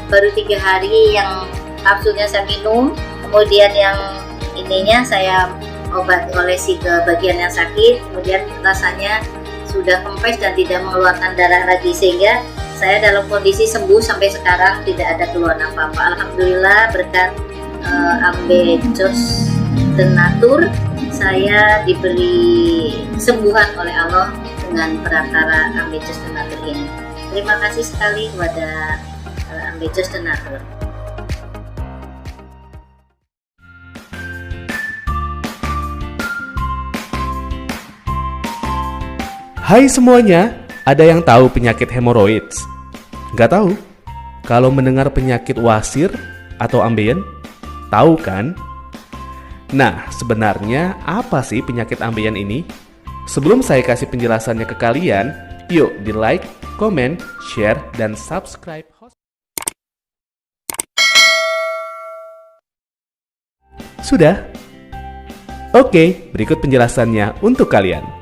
baru 3 hari yang kapsulnya saya minum, kemudian yang ininya saya olesi ke bagian yang sakit, kemudian rasanya sudah kempes dan tidak mengeluarkan darah lagi, sehingga saya dalam kondisi sembuh sampai sekarang, tidak ada keluhan apa-apa. Alhamdulillah berkat Ambejos Tenatur saya diberi kesembuhan oleh Allah dengan perantara Ambejos Tenatur ini. Terima kasih sekali kepada Ambejos Tenatur. Hai semuanya, ada yang tahu penyakit hemoroids? Nggak tahu? Kalau mendengar penyakit wasir atau ambeien, tahu kan? Nah, sebenarnya apa sih penyakit ambeien ini? Sebelum saya kasih penjelasannya ke kalian, yuk di like, komen, share, dan subscribe. Sudah? Oke, berikut penjelasannya untuk kalian.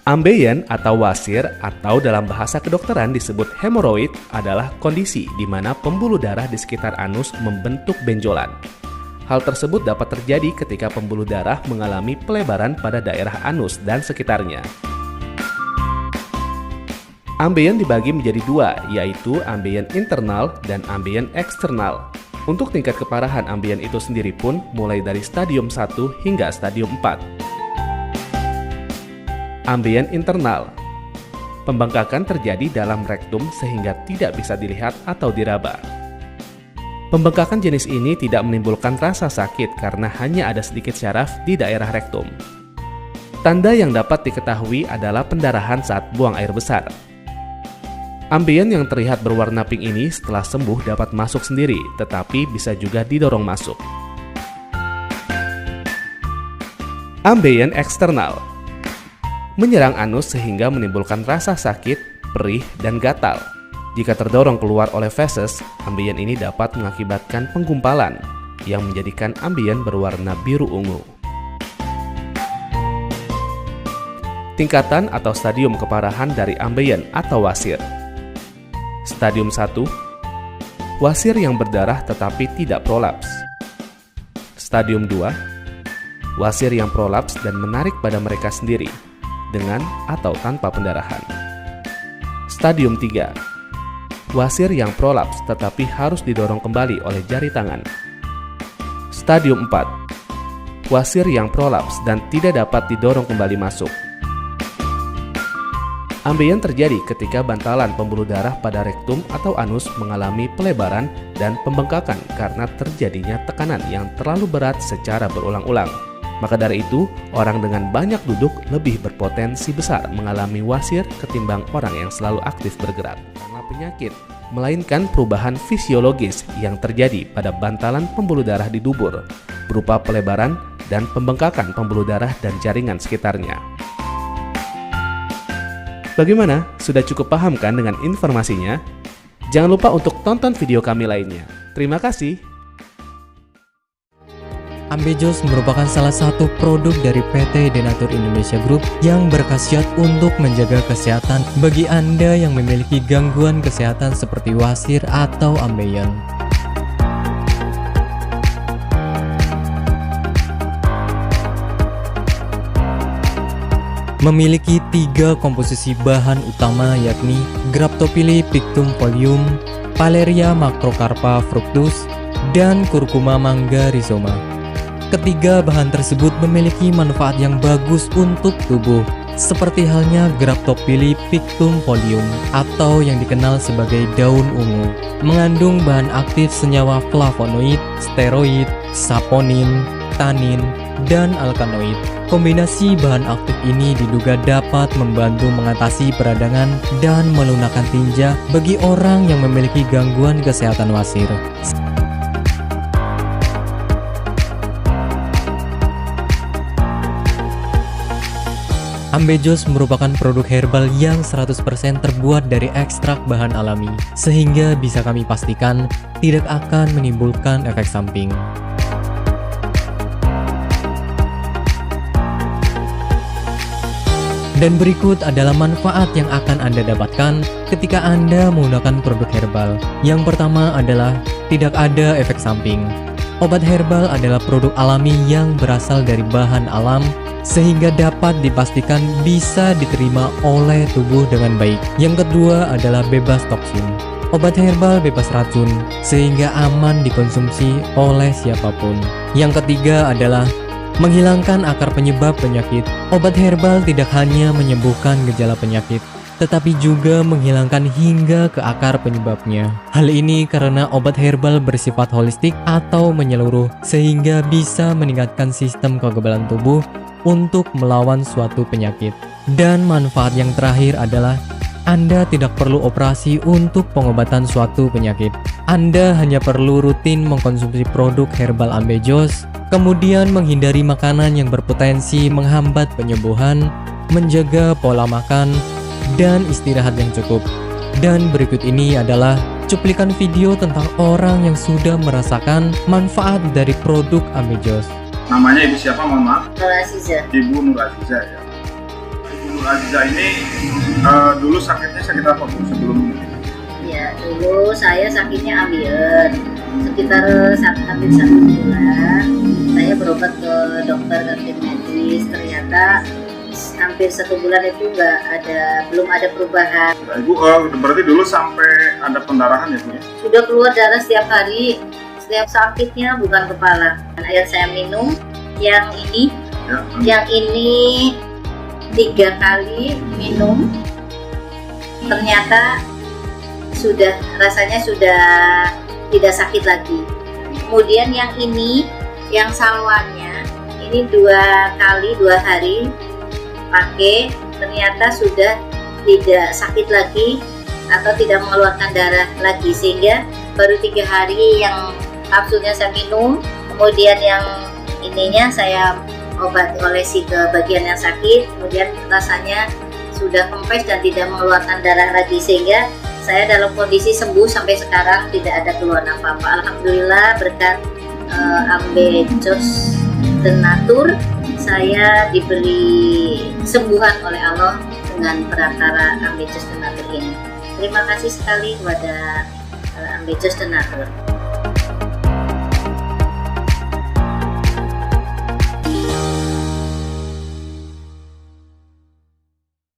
Ambeien atau wasir atau dalam bahasa kedokteran disebut hemoroid adalah kondisi di mana pembuluh darah di sekitar anus membentuk benjolan. Hal tersebut dapat terjadi ketika pembuluh darah mengalami pelebaran pada daerah anus dan sekitarnya. Ambeien dibagi menjadi 2, yaitu ambeien internal dan ambeien eksternal. Untuk tingkat keparahan ambeien itu sendiri pun mulai dari stadium 1 hingga stadium 4. Ambeien internal. Pembengkakan terjadi dalam rektum sehingga tidak bisa dilihat atau diraba. Pembengkakan jenis ini tidak menimbulkan rasa sakit karena hanya ada sedikit syaraf di daerah rektum. Tanda yang dapat diketahui adalah pendarahan saat buang air besar. Ambeien yang terlihat berwarna pink ini setelah sembuh dapat masuk sendiri, tetapi bisa juga didorong masuk. Ambeien eksternal. Menyerang anus sehingga menimbulkan rasa sakit, perih, dan gatal. Jika terdorong keluar oleh feses, ambeien ini dapat mengakibatkan penggumpalan yang menjadikan ambeien berwarna biru ungu. Tingkatan atau stadium keparahan dari ambeien atau wasir. Stadium 1, wasir yang berdarah tetapi tidak prolaps. Stadium 2, wasir yang prolaps dan menarik pada mereka sendiri, dengan atau tanpa pendarahan. Stadium 3, wasir yang prolaps tetapi harus didorong kembali oleh jari tangan. Stadium 4, wasir yang prolaps dan tidak dapat didorong kembali masuk. Ambeien terjadi ketika bantalan pembuluh darah pada rektum atau anus mengalami pelebaran dan pembengkakan karena terjadinya tekanan yang terlalu berat secara berulang-ulang. Maka dari itu, orang dengan banyak duduk lebih berpotensi besar mengalami wasir ketimbang orang yang selalu aktif bergerak. Karena penyakit, melainkan perubahan fisiologis yang terjadi pada bantalan pembuluh darah di dubur, berupa pelebaran dan pembengkakan pembuluh darah dan jaringan sekitarnya. Bagaimana? Sudah cukup paham kan dengan informasinya? Jangan lupa untuk tonton video kami lainnya. Terima kasih. Ambejos merupakan salah satu produk dari PT Denatur Indonesia Group yang berkhasiat untuk menjaga kesehatan bagi Anda yang memiliki gangguan kesehatan seperti wasir atau ambeien. Memiliki 3 komposisi bahan utama yakni Graptophylla pictum folium, Paleria macrocarpa fructus, dan Curcuma mangga rhizoma. Ketiga bahan tersebut memiliki manfaat yang bagus untuk tubuh, seperti halnya Graptophylla pictum folium atau yang dikenal sebagai daun ungu. Mengandung bahan aktif senyawa flavonoid, steroid, saponin, tanin, dan alkaloid. Kombinasi bahan aktif ini diduga dapat membantu mengatasi peradangan dan melunakkan tinja bagi orang yang memiliki gangguan kesehatan wasir. Ambejos merupakan produk herbal yang 100% terbuat dari ekstrak bahan alami, sehingga bisa kami pastikan tidak akan menimbulkan efek samping. Dan berikut adalah manfaat yang akan Anda dapatkan ketika Anda menggunakan produk herbal. Yang pertama adalah tidak ada efek samping. Obat herbal adalah produk alami yang berasal dari bahan alam sehingga dapat dipastikan bisa diterima oleh tubuh dengan baik. Yang kedua adalah bebas toksin. Obat herbal bebas racun sehingga aman dikonsumsi oleh siapapun. Yang ketiga adalah menghilangkan akar penyebab penyakit. Obat herbal tidak hanya menyembuhkan gejala penyakit, tetapi juga menghilangkan hingga ke akar penyebabnya. Hal ini karena obat herbal bersifat holistik atau menyeluruh, sehingga bisa meningkatkan sistem kekebalan tubuh untuk melawan suatu penyakit. Dan manfaat yang terakhir adalah Anda tidak perlu operasi untuk pengobatan suatu penyakit. Anda hanya perlu rutin mengkonsumsi produk herbal Ambejos, kemudian menghindari makanan yang berpotensi menghambat penyembuhan, menjaga pola makan, dan istirahat yang cukup. Dan berikut ini adalah cuplikan video tentang orang yang sudah merasakan manfaat dari produk Ambejos. Namanya ibu siapa, mohon maaf? Nur Aziza. Ibu Nur Aziza ya. Ibu Nur Aziza ini dulu sakitnya sakit apa Bu sebelum ini? Ya, dulu saya sakitnya ambeien. Sekitar hampir 1 bulan saya berobat ke dokter, ke tim medis. Ternyata hampir 1 bulan itu belum ada perubahan. Nah, Ibu berarti dulu sampai ada pendarahan ya Bu ya? Sudah keluar darah setiap hari. Setiap sakitnya bukan kepala. Air saya minum yang ini, yang ini 3 kali minum, ternyata rasanya sudah tidak sakit lagi. Kemudian yang ini, yang salwannya, ini 2 kali 2 hari pakai, ternyata sudah tidak sakit lagi atau tidak mengeluarkan darah lagi, sehingga baru 3 hari yang kapsulnya saya minum, kemudian yang ininya saya olesi ke bagian yang sakit, kemudian rasanya sudah kempes dan tidak mengeluarkan darah lagi, sehingga saya dalam kondisi sembuh sampai sekarang, tidak ada keluhan apa-apa. Alhamdulillah berkat Ambejos Denatur, saya diberi sembuhan oleh Allah dengan perantara Ambejos Denatur ini. Terima kasih sekali kepada Ambejos Denatur.